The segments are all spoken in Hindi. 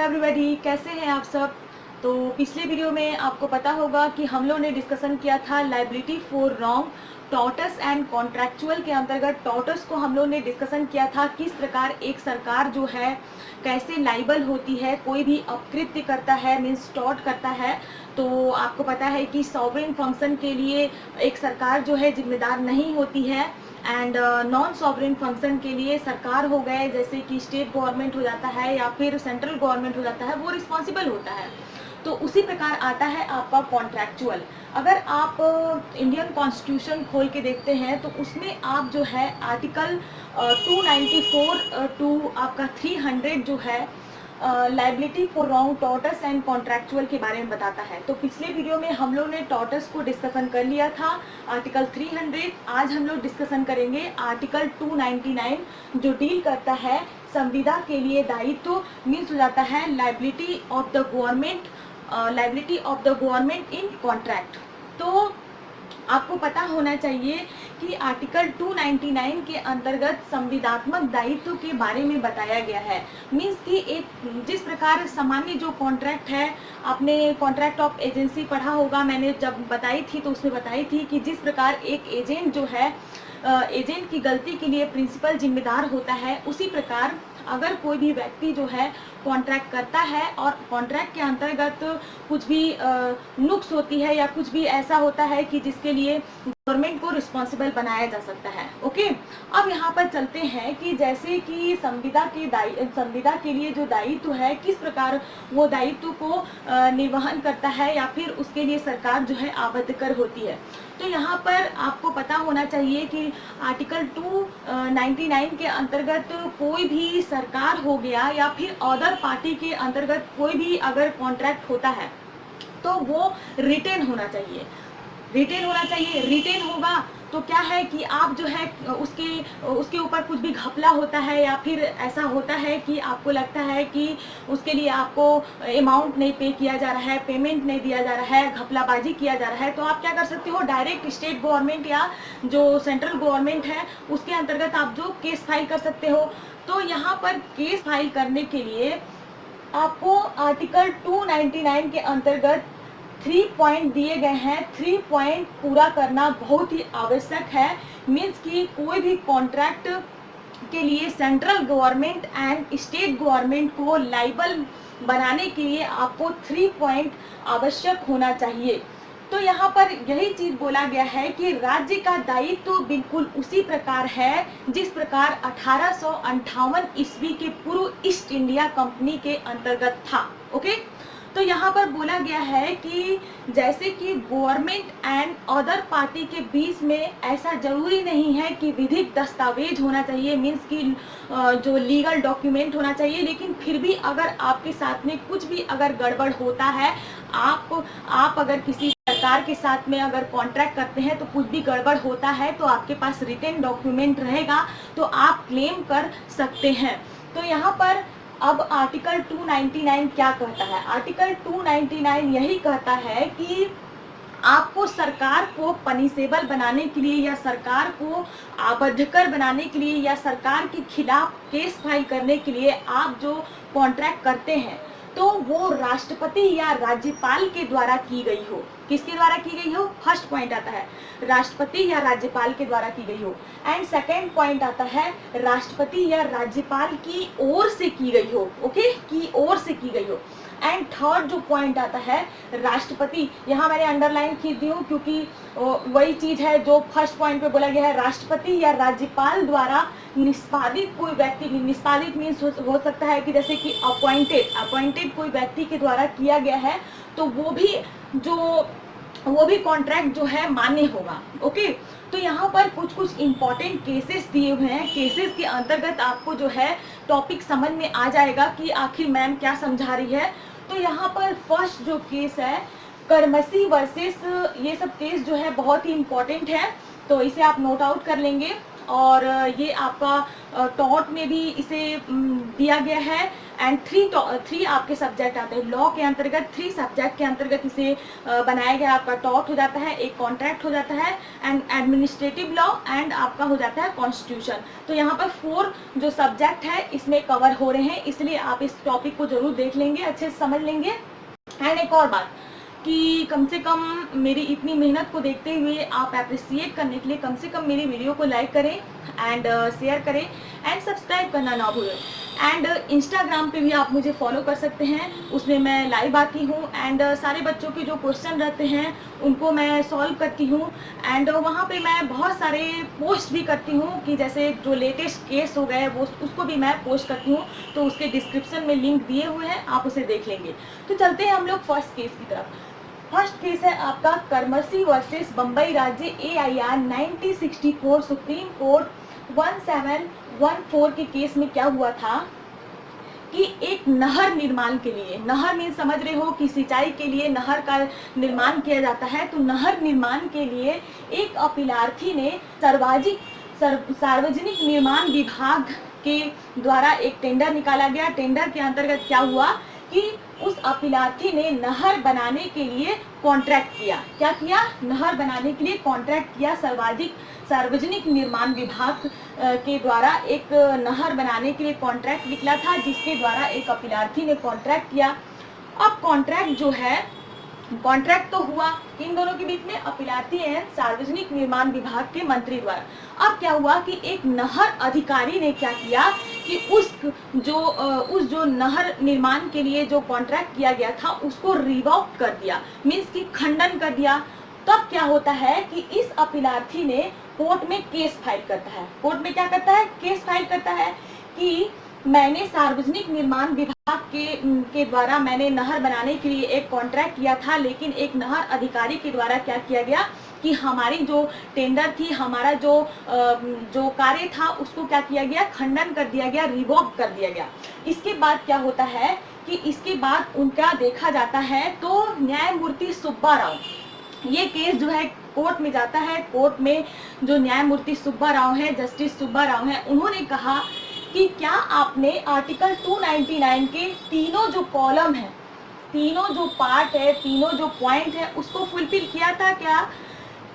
एवरीबॉडी, कैसे हैं आप सब। तो पिछले वीडियो में आपको पता होगा कि हम लोग ने डिस्कशन किया था liability for wrong torts and contractual के अंतर्गत टॉर्टस को हम लोग ने डिस्कशन किया था किस प्रकार एक सरकार जो है कैसे लाइबल होती है, कोई भी अपकृत्य करता है मीन्स टॉर्ट करता है तो आपको पता है कि सॉवरेन फंक्शन के लिए एक सरकार जो है जिम्मेदार नहीं होती है एंड नॉन सॉवरेन फंक्शन के लिए सरकार हो गए जैसे कि स्टेट गवर्नमेंट हो जाता है या फिर सेंट्रल गवर्नमेंट हो जाता है, वो रिस्पॉन्सिबल होता है। तो उसी प्रकार आता है आपका कॉन्ट्रैक्चुअल। अगर आप इंडियन कॉन्स्टिट्यूशन खोल के देखते हैं तो उसमें आप जो है आर्टिकल 294 टू आपका 300 जो है liability for wrong torts and contractual के बारे में बताता है। तो पिछले वीडियो में हम लोग ने टॉर्टस को डिस्कशन कर लिया था आर्टिकल 300। आज हम लोग डिस्कशन करेंगे आर्टिकल 299 जो डील करता है संविदा के लिए दायित्व, मीन्स हो जाता है liability of the government, liability of the government in contract. तो आपको पता होना चाहिए कि आर्टिकल 299 के अंतर्गत संविदात्मक दायित्व के बारे में बताया गया है। मीन्स कि एक जिस प्रकार सामान्य जो कॉन्ट्रैक्ट है, आपने कॉन्ट्रैक्ट ऑफ एजेंसी पढ़ा होगा, मैंने जब बताई थी तो उसमें बताई थी कि जिस प्रकार एक एजेंट जो है एजेंट की गलती के लिए प्रिंसिपल जिम्मेदार होता है, उसी प्रकार अगर कोई भी व्यक्ति जो है कॉन्ट्रैक्ट करता है और कॉन्ट्रैक्ट के अंतर्गत कुछ भी नुक्स होती है या कुछ भी ऐसा होता है कि जिसके लिए गवर्नमेंट को रिस्पॉन्सिबल बनाया जा सकता है। ओके, अब यहाँ पर चलते हैं कि जैसे कि संविदा के लिए जो दायित्व है किस प्रकार वो दायित्व को निर्वहन करता है या फिर उसके लिए सरकार जो है आबद्ध कर होती है। तो यहाँ पर आपको पता होना चाहिए कि आर्टिकल 299 के अंतर्गत कोई भी सरकार हो गया या फिर अदर पार्टी के अंतर्गत कोई भी अगर कॉन्ट्रैक्ट होता है तो वो रिटेन होना चाहिए। रिटेन होगा तो क्या है कि आप जो है उसके ऊपर कुछ भी घपला होता है या फिर ऐसा होता है कि आपको लगता है कि उसके लिए आपको अमाउंट नहीं पे किया जा रहा है, पेमेंट नहीं दिया जा रहा है, घपलाबाजी किया जा रहा है, तो आप क्या कर सकते हो, डायरेक्ट स्टेट गवर्नमेंट या जो सेंट्रल गवर्नमेंट है उसके अंतर्गत आप जो केस फाइल कर सकते हो। तो यहाँ पर केस फाइल करने के लिए आपको आर्टिकल 299 के अंतर्गत 3 पॉइंट दिए गए हैं। 3 पॉइंट पूरा करना बहुत ही आवश्यक है। मीन्स कि कोई भी कॉन्ट्रैक्ट के लिए central government and state government को लाइबल बनाने के लिए आपको 3 पॉइंट आवश्यक होना चाहिए। तो यहाँ पर यही चीज बोला गया है कि राज्य का दायित्व तो बिल्कुल उसी प्रकार है जिस प्रकार 1858 ईस्वी के पूर्व ईस्ट इंडिया कंपनी के अंतर्गत था। ओके, तो यहाँ पर बोला गया है कि जैसे कि गवर्नमेंट एंड अदर पार्टी के बीच में ऐसा जरूरी नहीं है कि विधिक दस्तावेज होना चाहिए, मीन्स कि जो लीगल डॉक्यूमेंट होना चाहिए, लेकिन फिर भी अगर आपके साथ में कुछ भी अगर गड़बड़ होता है, आप अगर किसी सरकार के साथ में अगर कॉन्ट्रैक्ट करते हैं तो कुछ भी गड़बड़ होता है तो आपके पास रिटन डॉक्यूमेंट रहेगा तो आप क्लेम कर सकते हैं। तो यहाँ पर अब आर्टिकल 299 क्या कहता है, आर्टिकल 299 यही कहता है कि आपको सरकार को पनिशेबल बनाने के लिए या सरकार को आबद्धकर बनाने के लिए या सरकार के खिलाफ केस फाइल करने के लिए आप जो कॉन्ट्रैक्ट करते हैं तो वो राष्ट्रपति या राज्यपाल के द्वारा की गई हो। किसके द्वारा की गई हो, फर्स्ट पॉइंट आता है राष्ट्रपति या राज्यपाल के द्वारा की गई हो, एंड सेकेंड पॉइंट आता है राष्ट्रपति या राज्यपाल की ओर से की गई हो। ओके, की ओर से की गई हो। एंड थर्ड जो पॉइंट आता है राष्ट्रपति, यहाँ मैंने अंडरलाइन की दी हूँ क्योंकि वही चीज है जो फर्स्ट पॉइंट पे बोला गया है, राष्ट्रपति या राज्यपाल द्वारा निष्पादित कोई व्यक्ति, निष्पादित मीन्स हो सकता है कि जैसे कि अपॉइंटेड कोई व्यक्ति के द्वारा किया गया है तो वो भी कॉन्ट्रैक्ट जो है मान्य होगा। ओके, तो यहाँ पर कुछ इंपॉर्टेंट केसेस दिए हुए हैं। केसेस के अंतर्गत आपको जो है टॉपिक समझ में आ जाएगा कि आखिर मैम क्या समझा रही है। तो यहाँ पर फर्स्ट जो केस है कर्मसी वर्सेस, ये सब केस जो है बहुत ही इम्पोर्टेंट है, तो इसे आप नोट आउट कर लेंगे। और ये आपका टॉट में भी इसे दिया गया है एंड थ्री आपके सब्जेक्ट आते हैं। लॉ के अंतर्गत 3 सब्जेक्ट के अंतर्गत इसे बनाया गया। आपका टॉट हो जाता है, एक कॉन्ट्रैक्ट हो जाता है, एंड एडमिनिस्ट्रेटिव लॉ, एंड आपका हो जाता है कॉन्स्टिट्यूशन। तो यहाँ पर 4 जो सब्जेक्ट है इसमें कवर हो रहे हैं, इसलिए आप इस टॉपिक को जरूर देख लेंगे, अच्छे से समझ लेंगे। एंड एक और बात कि कम से कम मेरी इतनी मेहनत को देखते हुए आप अप्रिसिएट करने के लिए कम से कम मेरी वीडियो को लाइक करें एंड शेयर करें एंड सब्सक्राइब करना ना भूलें। एंड इंस्टाग्राम पे भी आप मुझे फॉलो कर सकते हैं, उसमें मैं लाइव आती हूँ एंड सारे बच्चों के जो क्वेश्चन रहते हैं उनको मैं सॉल्व करती हूँ। एंड वहाँ पे मैं बहुत सारे पोस्ट भी करती हूँ कि जैसे जो लेटेस्ट केस हो गए वो उसको भी मैं पोस्ट करती हूँ, तो उसके डिस्क्रिप्शन में लिंक दिए हुए हैं, आप उसे देख लेंगे। तो चलते हैं हम लोग फर्स्ट केस की तरफ। फर्स्ट केस है आपका करमसी वर्सेस बम्बई राज्य AIR 1964 सुप्रीम कोर्ट 1714 के केस में क्या हुआ था कि एक नहर निर्माण के लिए, नहर में समझ रहे हो कि सिंचाई के लिए नहर का निर्माण किया जाता है, तो नहर निर्माण के लिए एक अपीलार्थी ने सार्वजनिक निर्माण विभाग के द्वारा एक टेंडर निकाला गया। टेंडर के अंतर्गत क्या हुआ कि उस अपीलार्थी ने नहर बनाने के लिए कॉन्ट्रैक्ट किया। क्या किया? नहर बनाने के लिए कॉन्ट्रैक्ट किया। सार्वजनिक निर्माण विभाग के द्वारा एक नहर बनाने के लिए कॉन्ट्रैक्ट निकला था, जिसके द्वारा एक अपीलार्थी ने कॉन्ट्रैक्ट किया। अब कॉन्ट्रैक्ट जो है, कॉन्ट्रैक्ट तो हुआ इन दोनों के बीच में, अपीलार्थी एवं सार्वजनिक निर्माण विभाग के मंत्री द्वारा। अब क्या हुआ कि एक नहर अधिकारी ने क्या किया कि उस जो नहर निर्माण के लिए जो कॉन्ट्रैक्ट किया गया था उसको रिवॉक कर दिया, मीन्स कि खंडन कर दिया। तब क्या होता है कि इस अपीलार्थी ने कोर्ट में केस फाइल करता है। कोर्ट में क्या करता है? केस फाइल करता है कि मैंने सार्वजनिक निर्माण विभाग के द्वारा मैंने नहर बनाने के लिए एक कॉन्ट्रैक्ट किया था, लेकिन एक नहर अधिकारी के द्वारा क्या किया गया कि हमारी जो टेंडर थी, हमारा जो कार्य था उसको क्या किया गया? खंडन कर दिया गया, रिवॉक कर दिया गया। इसके बाद क्या होता है कि इसके बाद उनका देखा जाता है तो न्यायमूर्ति सुब्बा राव, ये केस जो है कोर्ट में जाता है। कोर्ट में जो न्यायमूर्ति सुब्बा राव है, जस्टिस सुब्बा राव है, उन्होंने कहा कि क्या आपने आर्टिकल 299 के तीनों जो कॉलम है, तीनों जो पार्ट है, तीनों जो पॉइंट है उसको फुलफिल किया था क्या?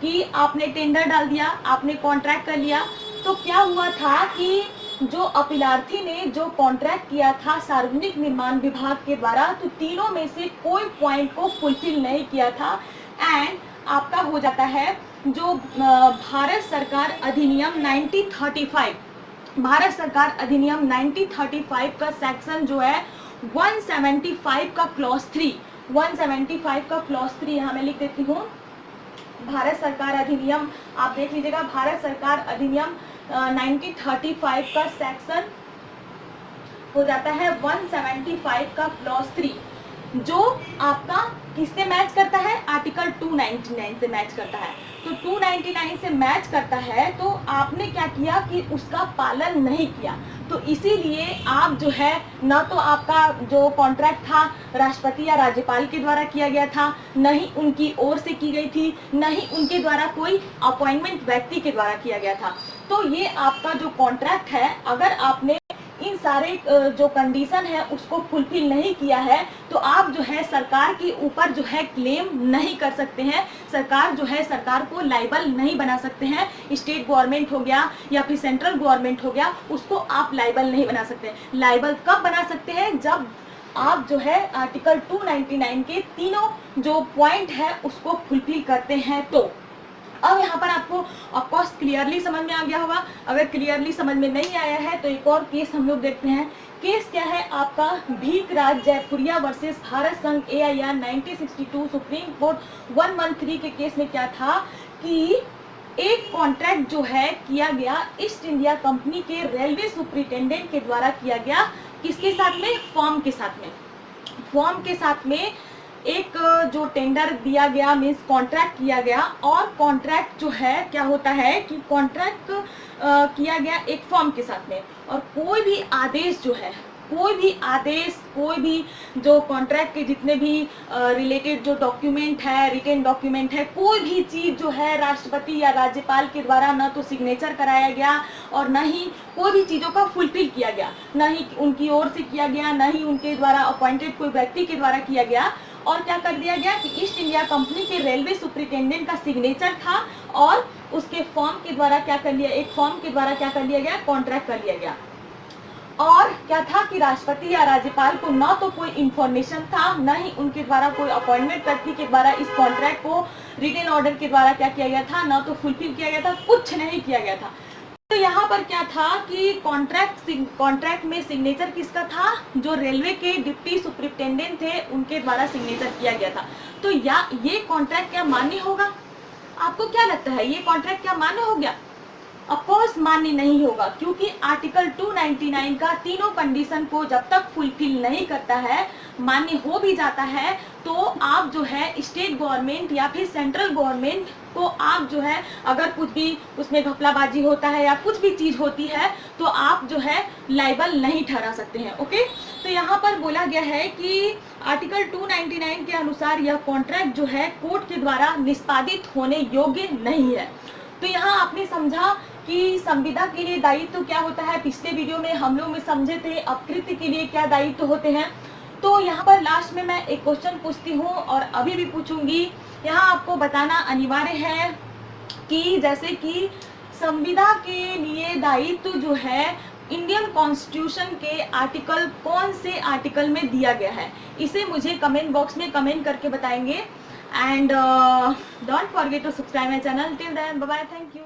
कि आपने टेंडर डाल दिया, आपने कॉन्ट्रैक्ट कर लिया, तो क्या हुआ था कि जो अपीलार्थी ने जो कॉन्ट्रैक्ट किया था सार्वजनिक निर्माण विभाग के द्वारा, तो तीनों में से कोई पॉइंट को फुलफिल नहीं किया था। एंड आपका हो जाता है जो भारत सरकार अधिनियम 1935, भारत सरकार अधिनियम 1935 का सेक्शन जो है 175 का क्लॉज 3, 175 का क्लॉज 3 यहाँ मैं लिख देती हूँ। भारत सरकार अधिनियम आप देख लीजिएगा, भारत सरकार अधिनियम 1935 का सेक्शन हो जाता है 175 का क्लॉज 3, जो आपका किससे मैच करता है? आर्टिकल 299 से मैच करता है। तो 299 से मैच करता है, तो आपने क्या किया कि उसका पालन नहीं किया। तो इसीलिए आप जो है, न तो आपका जो कॉन्ट्रैक्ट था राष्ट्रपति या राज्यपाल के द्वारा किया गया था, न ही उनकी ओर से की गई थी, न ही उनके द्वारा कोई अपॉइंटमेंट व्यक्ति के द्वारा किया गया था। तो ये आपका जो कॉन्ट्रैक्ट है, अगर आपने इन सारे जो कंडीशन है उसको फुलफिल नहीं किया है, तो आप जो है सरकार के ऊपर जो है क्लेम नहीं कर सकते हैं। सरकार जो है, सरकार को लाइबल नहीं बना सकते हैं। स्टेट गवर्नमेंट हो गया या फिर सेंट्रल गवर्नमेंट हो गया, उसको आप लाइबल नहीं बना सकते। लाइबल कब बना सकते हैं? जब आप जो है आर्टिकल 299 के तीनों जो पॉइंट है उसको फुलफिल करते हैं। तो अब यहाँ पर आपको ऑफकोर्स क्लियरली समझ में आ गया होगा। अगर क्लियरली समझ में नहीं आया है तो एक और केस हम लोग देखते हैं। केस क्या है आपका? भीखराज जयपुरिया वर्सेस भारत संघ AIR 1962 सुप्रीम कोर्ट 113 के केस में क्या था कि एक कॉन्ट्रैक्ट जो है किया गया ईस्ट इंडिया कंपनी के रेलवे सुपरिटेंडेंट के द्वारा किया गया। किसके साथ में? फर्म के साथ में। फर्म के साथ में एक जो टेंडर दिया गया, मीन्स कॉन्ट्रैक्ट किया गया। और कॉन्ट्रैक्ट जो है क्या होता है कि कॉन्ट्रैक्ट किया गया एक फर्म के साथ में, और कोई भी आदेश जो है, कोई भी आदेश, कोई भी जो कॉन्ट्रैक्ट के जितने भी रिलेटेड जो डॉक्यूमेंट है, रिटन डॉक्यूमेंट है, कोई भी चीज़ जो है राष्ट्रपति या राज्यपाल के द्वारा न तो सिग्नेचर कराया गया और न ही कोई भी चीज़ों का फुलफिल किया गया, न ही उनकी ओर से किया गया, न ही उनके द्वारा अपॉइंटेड कोई व्यक्ति के द्वारा किया गया। और क्या कर दिया गया कि ईस्ट इंडिया कंपनी के रेलवे सुपरिटेंडेंट का सिग्नेचर था और उसके फॉर्म के द्वारा क्या कर लिया, एक फॉर्म के द्वारा क्या कर लिया गया, कॉन्ट्रैक्ट कर लिया गया। और क्या था कि राष्ट्रपति या राज्यपाल को ना तो कोई इंफॉर्मेशन था, न ही उनके द्वारा कोई अपॉइंटमेंट व्यक्ति के द्वारा इस कॉन्ट्रैक्ट को रिटन ऑर्डर के द्वारा क्या किया गया था, ना तो फुलफिल किया गया था, कुछ नहीं किया गया था। तो यहाँ पर क्या था कि कॉन्ट्रैक्ट में सिग्नेचर किसका था, जो रेलवे के डिप्टी सुपरिटेंडेंट थे उनके द्वारा सिग्नेचर किया गया था। तो ये कॉन्ट्रैक्ट क्या मान्य होगा? आपको क्या लगता है, ये कॉन्ट्रैक्ट क्या मान्य हो गया? ऑफकोर्स मान्य नहीं होगा, क्योंकि आर्टिकल 299 का तीनों कंडीशन को जब तक फुलफिल नहीं करता है, मान्य हो भी जाता है, तो आप जो है स्टेट गवर्नमेंट या फिर सेंट्रल गवर्नमेंट को आप जो है अगर कुछ भी उसमें घपलाबाजी होता है या कुछ भी चीज़ होती है तो आप जो है लाइबल नहीं ठहरा सकते हैं। ओके, तो यहाँ पर बोला गया है कि आर्टिकल 299 के अनुसार यह कॉन्ट्रैक्ट जो है कोर्ट के द्वारा निष्पादित होने योग्य नहीं है। तो यहाँ आपने समझा कि संविदा के लिए दायित्व क्या होता है। पिछले वीडियो में हम लोग समझे थे अपकृत्य के लिए क्या दायित्व होते हैं। तो यहाँ पर लास्ट में मैं एक क्वेश्चन पूछती हूँ और अभी भी पूछूंगी। यहाँ आपको बताना अनिवार्य है कि जैसे कि संविदा के लिए दायित्व जो है इंडियन कॉन्स्टिट्यूशन के आर्टिकल कौन से आर्टिकल में दिया गया है, इसे मुझे कमेंट बॉक्स में कमेंट करके बताएंगे। And don't forget to subscribe my channel. Till then bye bye, thank you.